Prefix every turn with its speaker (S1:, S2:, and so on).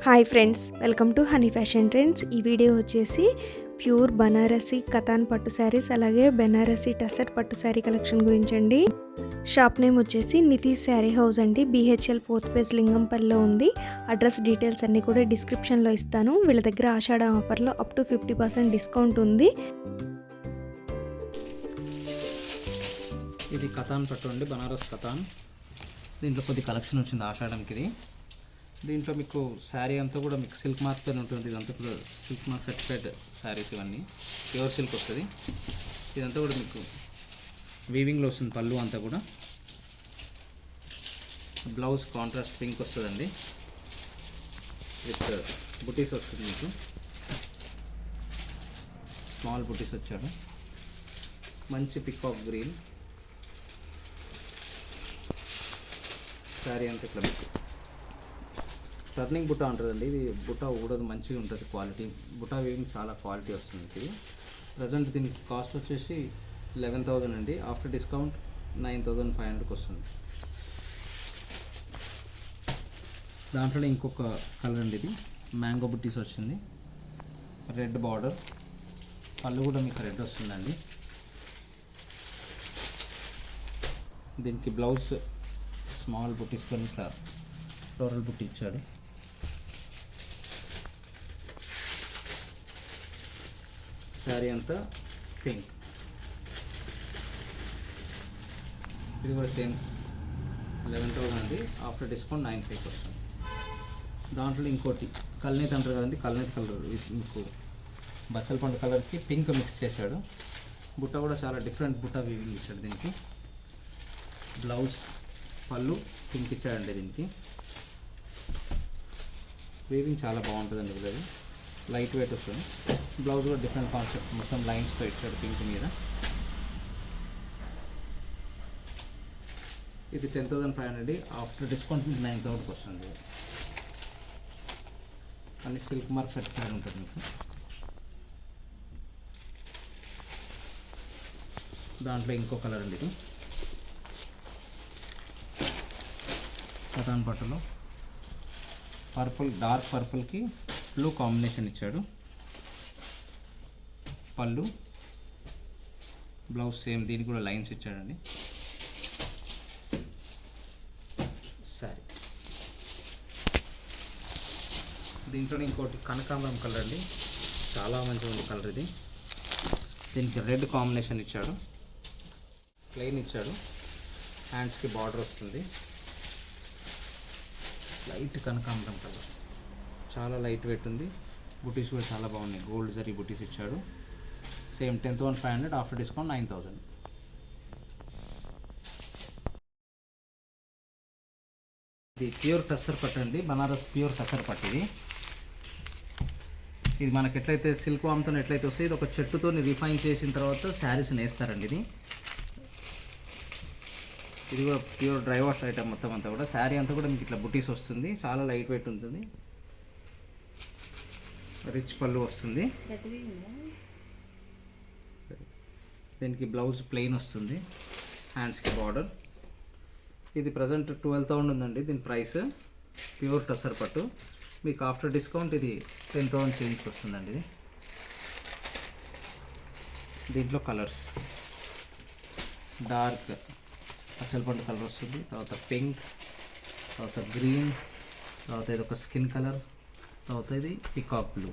S1: Hi friends, welcome to honey fashion trends. ఈ video వచ్చేసి pure Banarasi katan పట్టు శారీస్ అలాగే బెనారసి టసర్ పట్టు శారీ కలెక్షన్ గురించి అండి. షాప్ నేమ్ వచ్చేసి నితీష్ శారీ హౌస్ అండి. BHL 4th పేజ్ లింగంపల్లిలో ఉంది. అడ్రస్ డీటెయిల్స్ అన్నీ కూడా డిస్క్రిప్షన్లో ఇస్తాను. వీళ్ళ దగ్గర ఆషాఢ ఆఫర్లో అప్ టు 50% డిస్కౌంట్ ఉంది.
S2: ఇది కతాన్ పట్టు అండి, బనారస్ కతాన్. దీంట్లో కొద్ది కలెక్షన్ వచ్చింది ఆషాఢంకి. ఇది దీంట్లో మీకు శారీ అంతా కూడా మీకు సిల్క్ మార్క్తో ఉంటుంది. ఇదంతా కూడా సిల్క్ మార్క్ సర్టిఫైడ్ శారీస్, ఇవన్నీ ప్యూర్ సిల్క్ వస్తుంది. ఇదంతా కూడా మీకు వీవింగ్లో వస్తుంది. పళ్ళు అంతా కూడా బ్లౌజ్ కాంట్రాస్ట్ పింక్ వస్తుందండి, విత్ బుటీస్ వస్తుంది. మీకు స్మాల్ బుటీస్ వచ్చాడు. మంచి పికాక్ గ్రీన్ శారీ అంతా ఇట్లా మీకు టర్నింగ్ బుట్ట ఉంటుందండి. ఇది బుట్ట ఊడదు, మంచిగా ఉంటుంది క్వాలిటీ. బుట్ట వీవింగ్ చాలా క్వాలిటీ వస్తుంది. ఇది ప్రజెంట్ దీనికి కాస్ట్ వచ్చేసి 11,000 అండి. ఆఫ్టర్ డిస్కౌంట్ 9,500కి వస్తుంది. దాంట్లోనే ఇంకొక కలర్ అండి, ఇది మ్యాంగో బుట్టీస్ వచ్చింది. రెడ్ బార్డర్, పళ్ళు కూడా మీకు రెడ్ వస్తుందండి. దీనికి బ్లౌజ్ స్మాల్ బుట్టీస్తో ఇట్లా ఫ్లోరల్ బుట్టి ఇచ్చాడు. శారీ అంతా పింక్. ఇది కూడా సేమ్ 11,000 అండి. ఆఫ్టర్ డిస్కౌంట్ 9,500 వస్తుంది. దాంట్లో ఇంకోటి కల్నేత్ అంటారు కదండి, కల్నేత్ కలర్ మీకు బచ్చల పండు కలర్కి పింక్ మిక్స్ చేశాడు. బుట్ట కూడా చాలా డిఫరెంట్ బుట్ట వీవింగ్ ఇచ్చాడు. దీనికి బ్లౌజ్ పళ్ళు పింక్ ఇచ్చాడండి. దీనికి వీవింగ్ చాలా బాగుంటుందండి. ఇది లైట్ వెయిట్ వస్తుంది. బ్లౌజ్ కూడా డిఫరెంట్ కాన్సెప్ట్, మొత్తం లైన్స్తో ఇచ్చాడు పింక్ మీద. ఇది 10,500. ఆఫ్టర్ డిస్కౌంట్ 9,000కి వస్తుంది. అన్ని సిల్క్ మార్క్ సర్టిఫైడ్ ఉంటుంది మీకు. దాంట్లో ఇంకో కలర్ అండి, ఇది కతాన్ పట్టులో పర్పుల్, డార్క్ పర్పుల్కి బ్లూ కాంబినేషన్ ఇచ్చాడు. పళ్ళు బ్లౌజ్ సేమ్, దీనికి కూడా లైన్స్ ఇచ్చాడండి. సరే, దీంట్లోనే ఇంకోటి కనకాంబరం కలర్ అండి, చాలా మంచిగా ఉంది కలర్ ఇది. దీనికి రెడ్ కాంబినేషన్ ఇచ్చాడు, ప్లెయిన్ ఇచ్చాడు. హ్యాండ్స్కి బార్డర్ వస్తుంది. లైట్ కనకాంబరం కలర్, చాలా లైట్ వెయిట్ ఉంది. బుటీస్ కూడా చాలా బాగున్నాయి. గోల్డ్ జరీ బుటీస్ ఇచ్చాడు. సేమ్ 10,500. After discount 9,000. ఇది ప్యూర్ టస్సర్ పట్టు అండి, బనారస్ ప్యూర్ టస్సర్ పట్టు. ఇది మనకి ఎట్లయితే సిల్క్ వామ్తో ఎట్లయితే వస్తాయి, ఇది ఒక చెట్టుతో రిఫైన్ చేసిన తర్వాత శారీస్ నేస్తారండి. ఇది కూడా ప్యూర్ డ్రై వాష్ ఐటమ్. మొత్తం అంతా కూడా శారీ అంతా కూడా మీకు ఇట్లా బుటీస్ వస్తుంది. చాలా లైట్ వెయిట్ ఉంటుంది. రిచ్ పళ్ళు వస్తుంది. దీనికి బ్లౌజ్ ప్లెయిన్ వస్తుంది. హ్యాండ్స్కి బార్డర్. ఇది ప్రజెంట్ 12,000 ఉందండి దీని ప్రైస్. ప్యూర్ టస్సర్ పట్టు. మీకు ఆఫ్టర్ డిస్కౌంట్ ఇది 10,000 చేంజ్ వస్తుందండి. ఇది దీంట్లో కలర్స్ డార్క్ పచ్చల పండు కలర్ వస్తుంది, తర్వాత పింక్, తర్వాత గ్రీన్, తర్వాత ఇది ఒక స్కిన్ కలర్, తర్వాత ఇది పికాక్ బ్లూ.